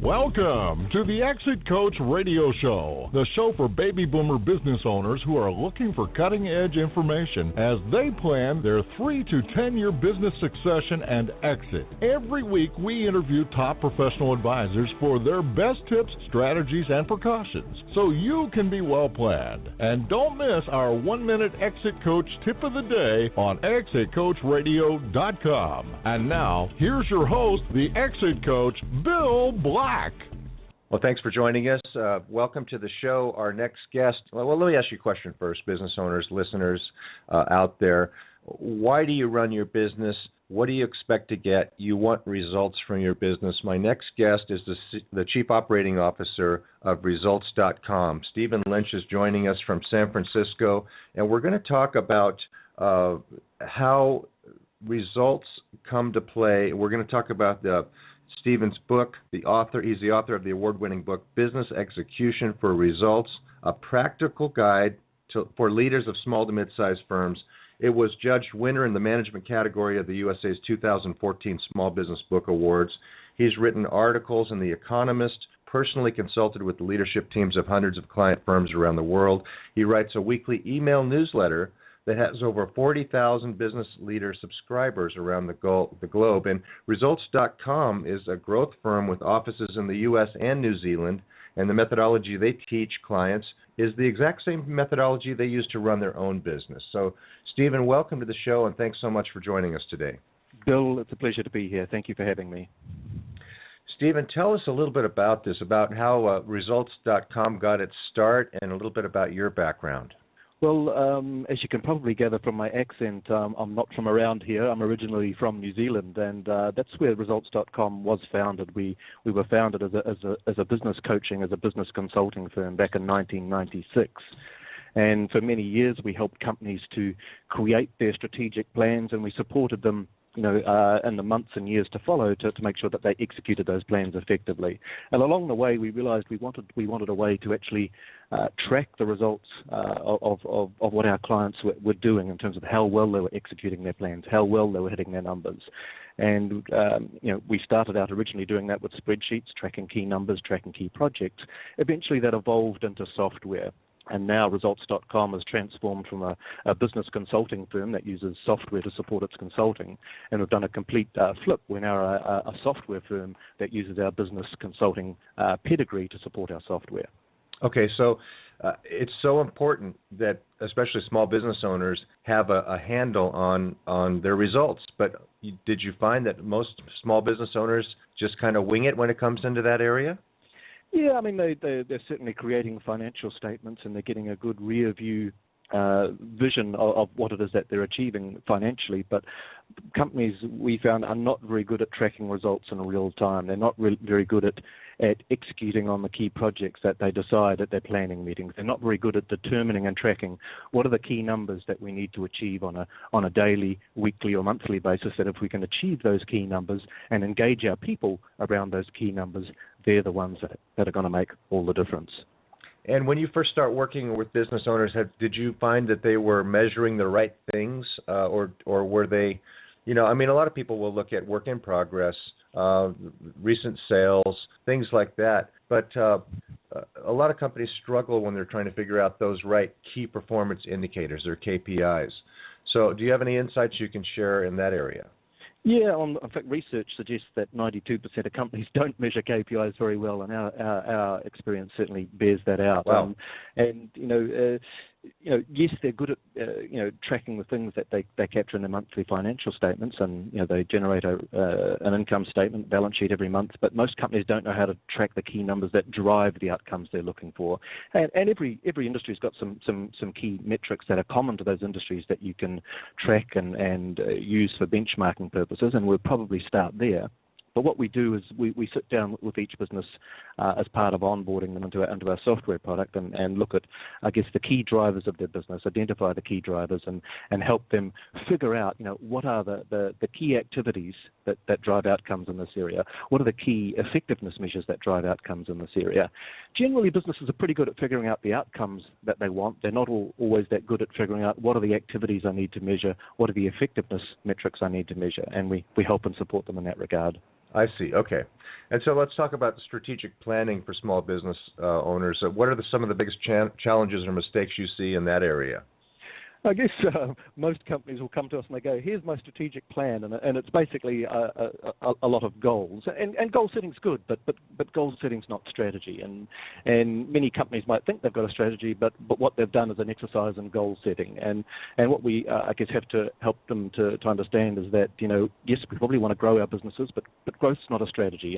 Welcome to the Exit Coach Radio Show, the show for baby boomer business owners who are looking for cutting-edge information as they plan their 3 to 10-year business succession and exit. Every week, we interview top professional advisors for their best tips, strategies, and precautions, so you can be well-planned. And don't miss our 1-minute Exit Coach tip of the day on ExitCoachRadio.com. And now, here's your host, the Exit Coach, Bill Black. Well, thanks for joining us. Welcome to the show. Our next guest, well, let me ask you a question first, business owners, listeners out there. Why do you run your business? What do you expect to get? You want results from your business. My next guest is the Chief Operating Officer of Results.com. Stephen Lynch is joining us from San Francisco, and we're going to talk about how results come to play. We're going to talk about Stephen's book, he's the author of the award-winning book, Business Execution for Results, a practical guide for leaders of small to mid-sized firms. It was judged winner in the management category of the USA's 2014 Small Business Book Awards. He's written articles in The Economist, personally consulted with the leadership teams of hundreds of client firms around the world. He writes a weekly email newsletter that has over 40,000 business leader subscribers around the globe. And Results.com is a growth firm with offices in the U.S. and New Zealand, and the methodology they teach clients is the exact same methodology they use to run their own business. So, Stephen, welcome to the show, and thanks so much for joining us today. Bill, it's a pleasure to be here. Thank you for having me. Stephen, tell us a little bit about this, about how Results.com got its start, and a little bit about your background. Well, as you can probably gather from my accent, I'm not from around here. I'm originally from New Zealand, and that's where Results.com was founded. We were founded as a business coaching, as a business consulting firm back in 1996. And for many years, we helped companies to create their strategic plans, and we supported them in the months and years to follow to make sure that they executed those plans effectively. And along the way, we realized we wanted a way to actually track the results of what our clients were doing in terms of how well they were executing their plans, how well they were hitting their numbers. And we started out originally doing that with spreadsheets, tracking key numbers, tracking key projects. Eventually, that evolved into software. And now Results.com has transformed from a business consulting firm that uses software to support its consulting, and we've done a complete flip. We're now a software firm that uses our business consulting pedigree to support our software. Okay, so it's so important that especially small business owners have a handle on their results. But did you find that most small business owners just kind of wing it when it comes into that area? Yeah, I mean, they're certainly creating financial statements, and they're getting a good rear view vision of what it is that they're achieving financially. But companies, we found, are not very good at tracking results in real time. They're not very good at executing on the key projects that they decide at their planning meetings. They're not very good at determining and tracking what are the key numbers that we need to achieve on a daily, weekly, or monthly basis, that if we can achieve those key numbers and engage our people around those key numbers, they're the ones that are going to make all the difference. And when you first start working with business owners, did you find that they were measuring the right things, or were they, a lot of people will look at work in progress, recent sales, things like that. But a lot of companies struggle when they're trying to figure out those right key performance indicators, or KPIs. So do you have any insights you can share in that area? Yeah, in fact, research suggests that 92% of companies don't measure KPIs very well, and our experience certainly bears that out. Wow. Yes, they're good at tracking the things that they capture in their monthly financial statements, and they generate an income statement, balance sheet every month. But most companies don't know how to track the key numbers that drive the outcomes they're looking for. And every industry's got some key metrics that are common to those industries that you can track and use for benchmarking purposes, and we'll probably start there. But what we do is we sit down with each business as part of onboarding them into our software product and look at, I guess, the key drivers of their business, identify the key drivers, and help them figure out, what are the key activities that drive outcomes in this area? What are the key effectiveness measures that drive outcomes in this area? Generally, businesses are pretty good at figuring out the outcomes that they want. They're not always that good at figuring out what are the activities I need to measure, what are the effectiveness metrics I need to measure, and we help and support them in that regard. I see. Okay. And so let's talk about strategic planning for small business owners. What are some of the biggest challenges or mistakes you see in that area? I guess most companies will come to us and they go, here's my strategic plan, and it's basically a lot of goals. And goal setting's good, but goal setting's not strategy. And many companies might think they've got a strategy, but what they've done is an exercise in goal setting. And what we, I guess, have to help them to understand is that, yes, we probably want to grow our businesses, but growth's not a strategy.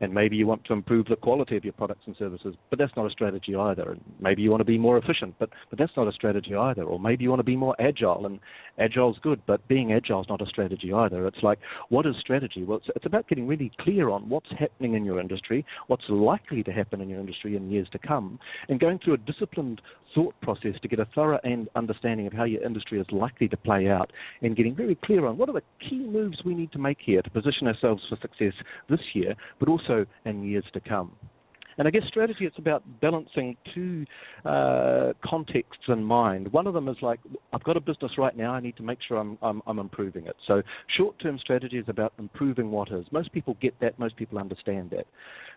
And maybe you want to improve the quality of your products and services, but that's not a strategy either. And maybe you want to be more efficient, but that's not a strategy either. Or maybe you want to be more agile, and agile's good, but being agile is not a strategy either. It's like, what is strategy? Well, it's about getting really clear on what's happening in your industry, what's likely to happen in your industry in years to come, and going through a disciplined thought process to get a thorough understanding of how your industry is likely to play out, and getting very clear on what are the key moves we need to make here to position ourselves for success this year, but also in years to come. And I guess strategy, it's about balancing two contexts in mind. One of them is like, I've got a business right now, I need to make sure I'm improving it. So short-term strategy is about improving what is. Most people get that, most people understand that.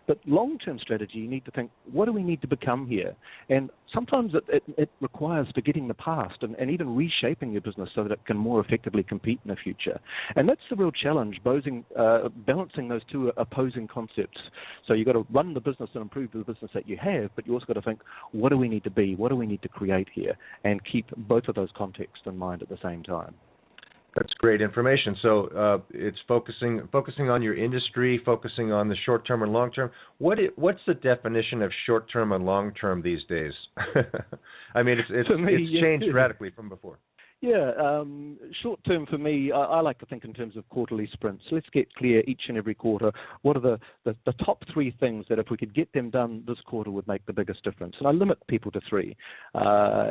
But long-term strategy, you need to think, what do we need to become here? And sometimes it requires forgetting the past and even reshaping your business so that it can more effectively compete in the future. And that's the real challenge, balancing those two opposing concepts. So you've got to run the business and improve the business that you have, but you also got to think, what do we need to be? What do we need to create here? And keep both of those contexts in mind at the same time. That's great information. So it's focusing on your industry, focusing on the short term and long term. What's the definition of short term and long term these days? I mean, it's changed radically from before. Yeah, short term for me, I like to think in terms of quarterly sprints. Let's get clear each and every quarter, what are the top three things that if we could get them done this quarter would make the biggest difference. And I limit people to three. I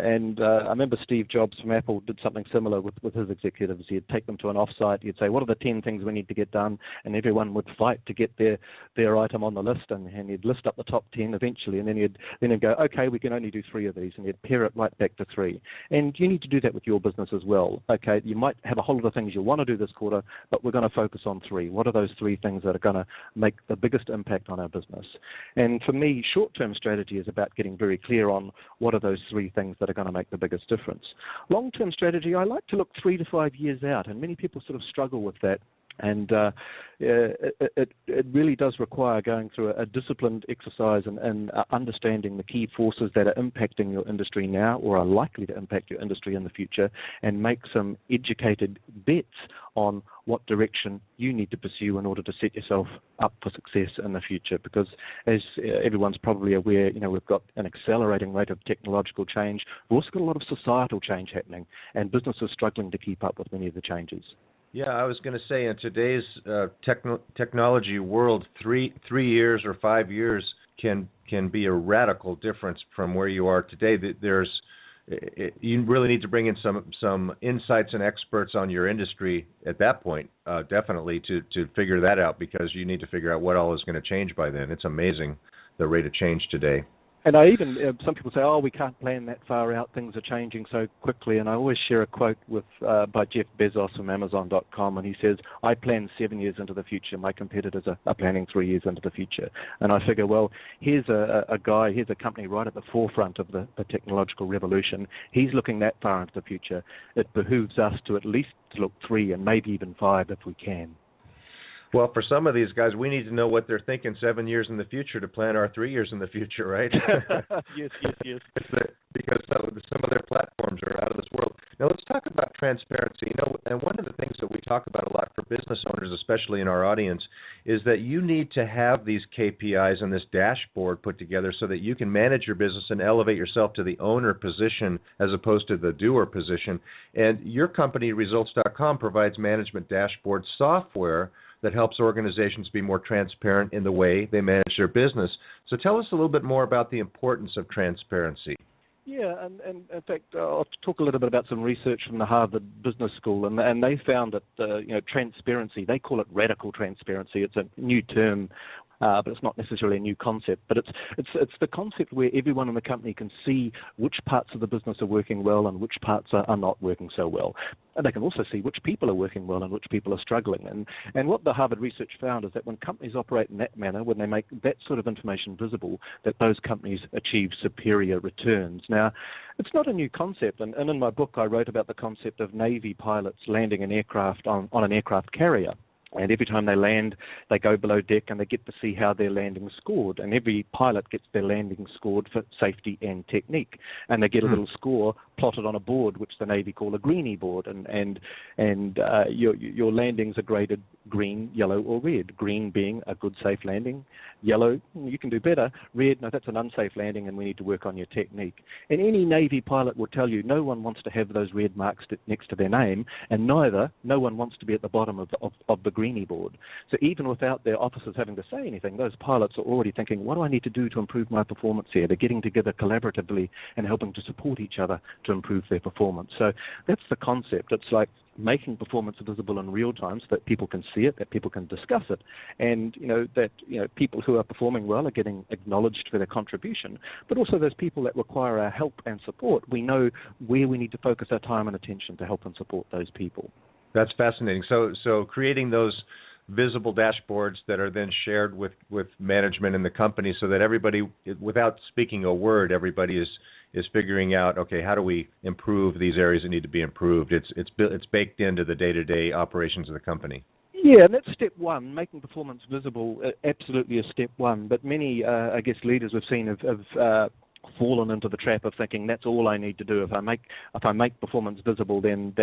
remember Steve Jobs from Apple did something similar with his executives. He'd take them to an offsite. He'd say, what are the 10 things we need to get done? And everyone would fight to get their item on the list. And he'd list up the top 10 eventually. And then he'd go, okay, we can only do 3 of these. And he'd pare it right back to 3. And you need to do that with your business as well. Okay, you might have a whole lot of things you want to do this quarter, but we're going to focus on 3. What are those 3 things that are going to make the biggest impact on our business? And for me, short-term strategy is about getting very clear on what are those 3 things that are going to make the biggest difference. Long-term strategy, I like to look 3 to 5 years out, and many people sort of struggle with that. And it really does require going through a disciplined exercise and understanding the key forces that are impacting your industry now or are likely to impact your industry in the future, and make some educated bets on what direction you need to pursue in order to set yourself up for success in the future. Because as everyone's probably aware, we've got an accelerating rate of technological change. We've also got a lot of societal change happening, and businesses struggling to keep up with many of the changes. Yeah, I was going to say, in today's technology world, 3 years or 5 years can be a radical difference from where you are today. You really need to bring in some insights and experts on your industry at that point, definitely, to figure that out, because you need to figure out what all is going to change by then. It's amazing the rate of change today. And I even, some people say, we can't plan that far out, things are changing so quickly. And I always share a quote by Jeff Bezos from Amazon.com, and he says, I plan 7 years into the future. My competitors are planning 3 years into the future. And I figure, well, here's a company right at the forefront of the technological revolution. He's looking that far into the future. It behooves us to at least look 3 and maybe even 5 if we can. Well, for some of these guys, we need to know what they're thinking 7 years in the future to plan our 3 years in the future, right? Yes. Because some of their platforms are out of this world. Now, let's talk about transparency. And one of the things that we talk about a lot for business owners, especially in our audience, is that you need to have these KPIs and this dashboard put together so that you can manage your business and elevate yourself to the owner position as opposed to the doer position. And your company, Results.com, provides management dashboard software that helps organizations be more transparent in the way they manage their business. So tell us a little bit more about the importance of transparency. Yeah, and in fact, I'll talk a little bit about some research from the Harvard Business School, and they found that transparency, they call it radical transparency. It's a new term, but it's not necessarily a new concept. But it's the concept where everyone in the company can see which parts of the business are working well and which parts are not working so well. they can also see which people are working well and which people are struggling. And what the Harvard research found is that when companies operate in that manner, when they make that sort of information visible, that those companies achieve superior returns. Now, it's not a new concept, and in my book I wrote about the concept of Navy pilots landing an aircraft on an aircraft carrier. And every time they land, they go below deck and they get to see how their landing scored. And every pilot gets their landing scored for safety and technique. And they get a little score plotted on a board, which the Navy call a greenie board. And your landings are graded green, yellow, or red. Green being a good, safe landing. Yellow, you can do better. Red, no, that's an unsafe landing and we need to work on your technique. And any Navy pilot will tell you no one wants to have those red marks next to their name, and no one wants to be at the bottom of the greenie board. So even without their officers having to say anything, those pilots are already thinking, what do I need to do to improve my performance here? They're getting together collaboratively and helping to support each other to improve their performance. So that's the concept. It's like making performance visible in real time so that people can see it, that people can discuss it, and that people who are performing well are getting acknowledged for their contribution, but also those people that require our help and support, we know where we need to focus our time and attention to help and support those people. That's fascinating. So creating those visible dashboards that are then shared with management in the company, so that everybody, without speaking a word, everybody is figuring out, okay, how do we improve these areas that need to be improved? It's baked into the day-to-day operations of the company. Yeah, and that's step one. Making performance visible absolutely is step one. But many, leaders we've seen have fallen into the trap of thinking that's all I need to do. If I make performance visible, then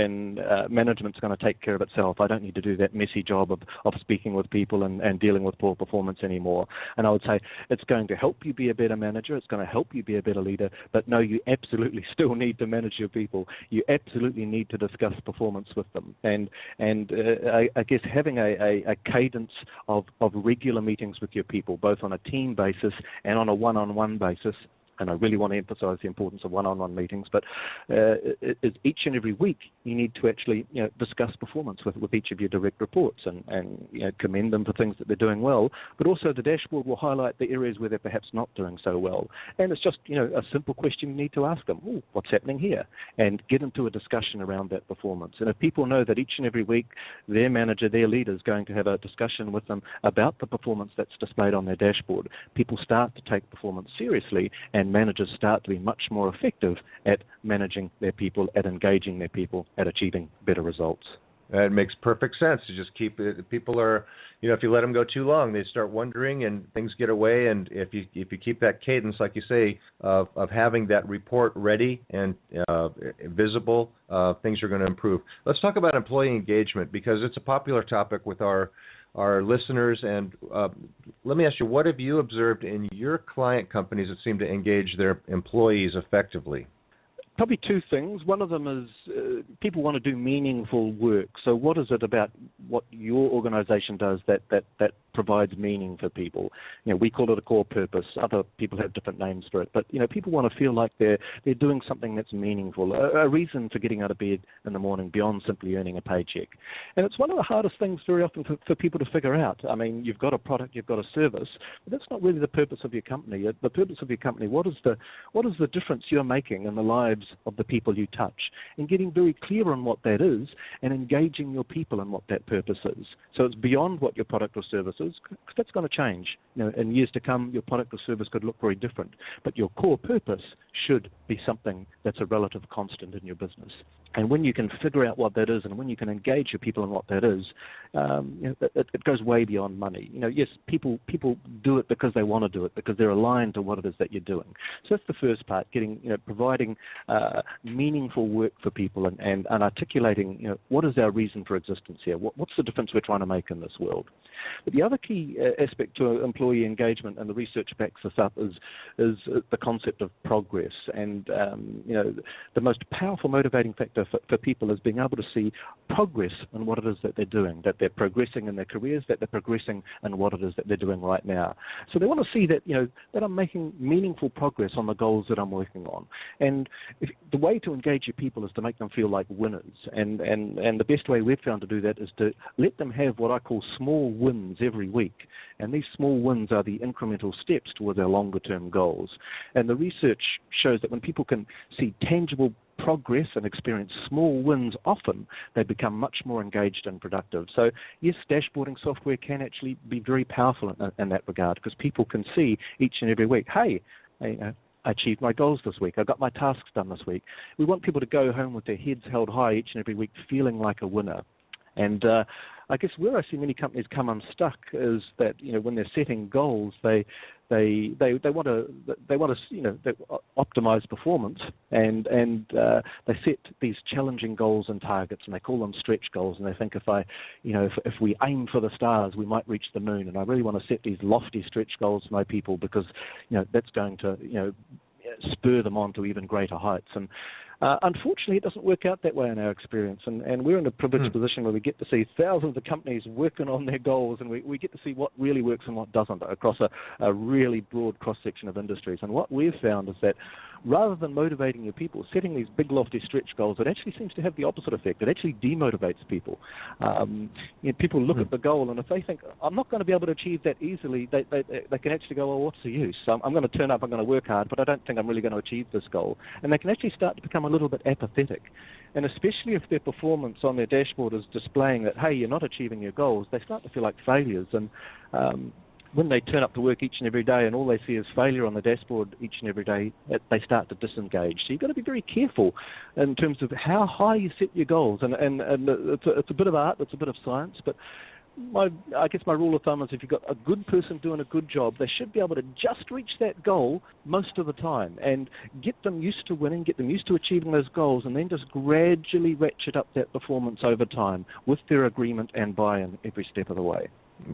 management's going to take care of itself. I don't need to do that messy job of speaking with people and dealing with poor performance anymore. And I would say it's going to help you be a better manager. It's going to help you be a better leader. But no, you absolutely still need to manage your people. You absolutely need to discuss performance with them. And I guess having a cadence of regular meetings with your people, both on a team basis and on a one-on-one basis. And I really want to emphasize the importance of one-on-one meetings, but each and every week you need to actually discuss performance with each of your direct reports and commend them for things that they're doing well, but also the dashboard will highlight the areas where they're perhaps not doing so well. And it's just a simple question you need to ask them, what's happening here? And get into a discussion around that performance. And if people know that each and every week their manager, their leader is going to have a discussion with them about the performance that's displayed on their dashboard, people start to take performance seriously, and managers start to be much more effective at managing their people, at engaging their people, at achieving better results. It makes perfect sense to just keep it. People are, if you let them go too long, they start wondering and things get away. And if you keep that cadence, like you say, of having that report ready and visible, things are going to improve. Let's talk about employee engagement, because it's a popular topic with our listeners. And let me ask you, what have you observed in your client companies that seem to engage their employees effectively? Probably two things. One of them is people want to do meaningful work. So what is it about what your organization does that provides meaning for people? We call it a core purpose. Other people have different names for it. But, people want to feel like they're doing something that's meaningful, a reason for getting out of bed in the morning beyond simply earning a paycheck. And it's one of the hardest things very often for people to figure out. I mean, you've got a product, you've got a service, but that's not really the purpose of your company. The purpose of your company, what is the difference you're making in the lives of the people you touch, and getting very clear on what that is and engaging your people in what that purpose is. So it's beyond what your product or service is, because that's going to change. In years to come, your product or service could look very different, but your core purpose should be something that's a relative constant in your business. And when you can figure out what that is, and when you can engage your people in what that is, it goes way beyond money. Yes, people do it because they want to do it, because they're aligned to what it is that you're doing. So that's the first part, providing meaningful work for people and articulating, what is our reason for existence here? What's the difference we're trying to make in this world? But the other key aspect to employee engagement, and the research backs this up, is the concept of progress. And the most powerful motivating factor for people is being able to see progress in what it is that they're doing, that they're progressing in their careers, that they're progressing in what it is that they're doing right now. So they want to see that that I'm making meaningful progress on the goals that I'm working on. And the way to engage your people is to make them feel like winners. And the best way we've found to do that is to let them have what I call small wins every week. And these small wins are the incremental steps towards our longer term goals. And the research shows that when people can see tangible progress and experience small wins, often they become much more engaged and productive. So yes, dashboarding software can actually be very powerful in that regard, because people can see each and every week, hey, I achieved my goals this week. I got my tasks done this week. We want people to go home with their heads held high each and every week, feeling like a winner. And I guess where I see many companies come unstuck is that, when they're setting goals, they want to they optimize performance, and they set these challenging goals and targets, and they call them stretch goals, and they think if we aim for the stars, we might reach the moon. And I really want to set these lofty stretch goals for my people, because that's going to spur them on to even greater heights. And unfortunately, it doesn't work out that way in our experience, and we're in a privileged position where we get to see thousands of companies working on their goals, and we get to see what really works and what doesn't across a really broad cross-section of industries. And what we've found is that rather than motivating your people, setting these big lofty stretch goals, it actually seems to have the opposite effect. It actually demotivates people. People look at the goal, and if they think, I'm not going to be able to achieve that easily, they can actually go, well, what's the use? I'm going to turn up, I'm going to work hard, but I don't think I'm really going to achieve this goal. And they can actually start to become a little bit apathetic. And especially if their performance on their dashboard is displaying that, hey, you're not achieving your goals, they start to feel like failures. And when they turn up to work each and every day and all they see is failure on the dashboard each and every day, they start to disengage. So you've got to be very careful in terms of how high you set your goals. And it's a bit of art, it's a bit of science, but I guess my rule of thumb is if you've got a good person doing a good job, they should be able to just reach that goal most of the time, and get them used to winning, get them used to achieving those goals, and then just gradually ratchet up that performance over time with their agreement and buy-in every step of the way.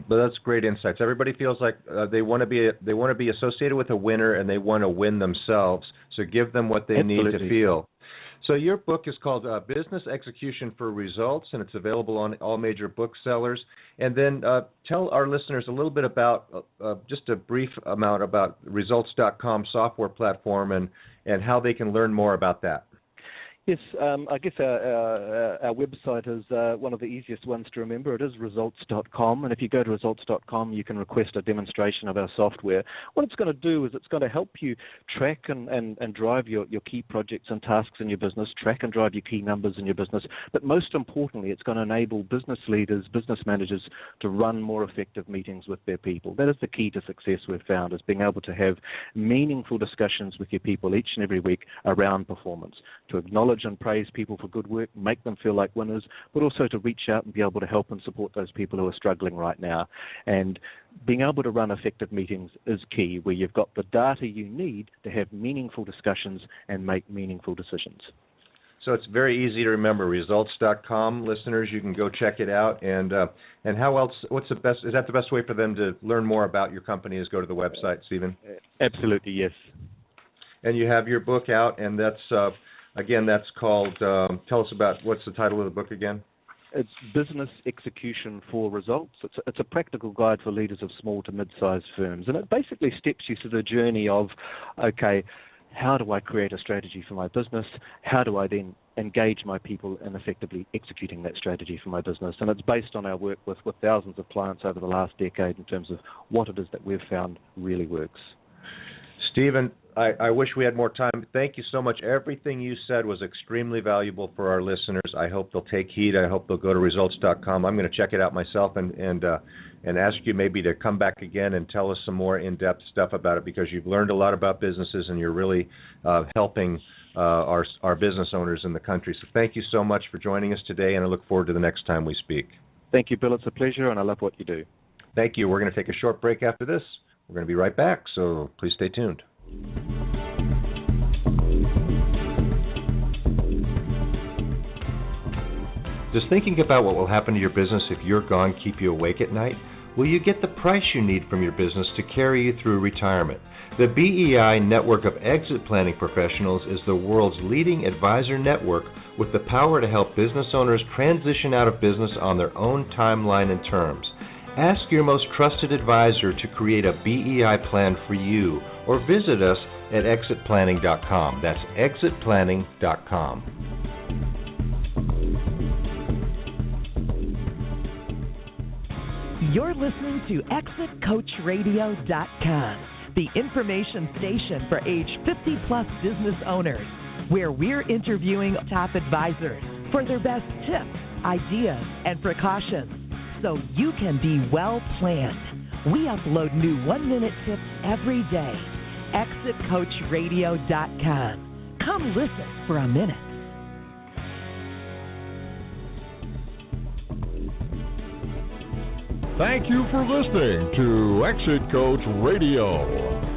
But that's great insights. Everybody feels like they want to be associated with a winner, and they want to win themselves. So give them what they need to feel. So your book is called Business Execution for Results, and it's available on all major booksellers. And then tell our listeners a little bit about, just a brief amount about Results.com software platform and how they can learn more about that. Yes, I guess our website is one of the easiest ones to remember. It is results.com, and if you go to results.com, you can request a demonstration of our software. What it's going to do is it's going to help you track and drive your key projects and tasks in your business, track and drive your key numbers in your business, but most importantly, it's going to enable business leaders, business managers to run more effective meetings with their people. That is the key to success we've found, is being able to have meaningful discussions with your people each and every week around performance, to acknowledge and praise people for good work, make them feel like winners, but also to reach out and be able to help and support those people who are struggling right now. And being able to run effective meetings is key, where you've got the data you need to have meaningful discussions and make meaningful decisions. So it's very easy to remember, results.com. Listeners, you can go check it out. And how else, is that the best way for them to learn more about your company, is go to the website, Stephen? Absolutely, yes. And you have your book out, and that's... Again, that's called, tell us about, what's the title of the book again? It's Business Execution for Results. It's a practical guide for leaders of small to mid-sized firms. And it basically steps you through the journey of, okay, how do I create a strategy for my business? How do I then engage my people in effectively executing that strategy for my business? And it's based on our work with thousands of clients over the last decade in terms of what it is that we've found really works. Stephen, I wish we had more time. Thank you so much. Everything you said was extremely valuable for our listeners. I hope they'll take heed. I hope they'll go to results.com. I'm going to check it out myself and ask you maybe to come back again and tell us some more in-depth stuff about it, because you've learned a lot about businesses and you're really helping our business owners in the country. So thank you so much for joining us today, and I look forward to the next time we speak. Thank you, Bill. It's a pleasure, and I love what you do. Thank you. We're going to take a short break after this. We're going to be right back, so please stay tuned. Does thinking about what will happen to your business if you're gone keep you awake at night? Will you get the price you need from your business to carry you through retirement? The BEI network of exit planning professionals is the world's leading advisor network with the power to help business owners transition out of business on their own timeline and terms. Ask your most trusted advisor to create a BEI plan for you, or visit us at exitplanning.com. That's exitplanning.com. You're listening to ExitCoachRadio.com, the information station for age 50-plus business owners. where we're interviewing top advisors for their best tips, ideas, and precautions so you can be well planned. We upload new 1-minute tips every day. ExitCoachRadio.com. Come listen for a minute. Thank you for listening to Exit Coach Radio.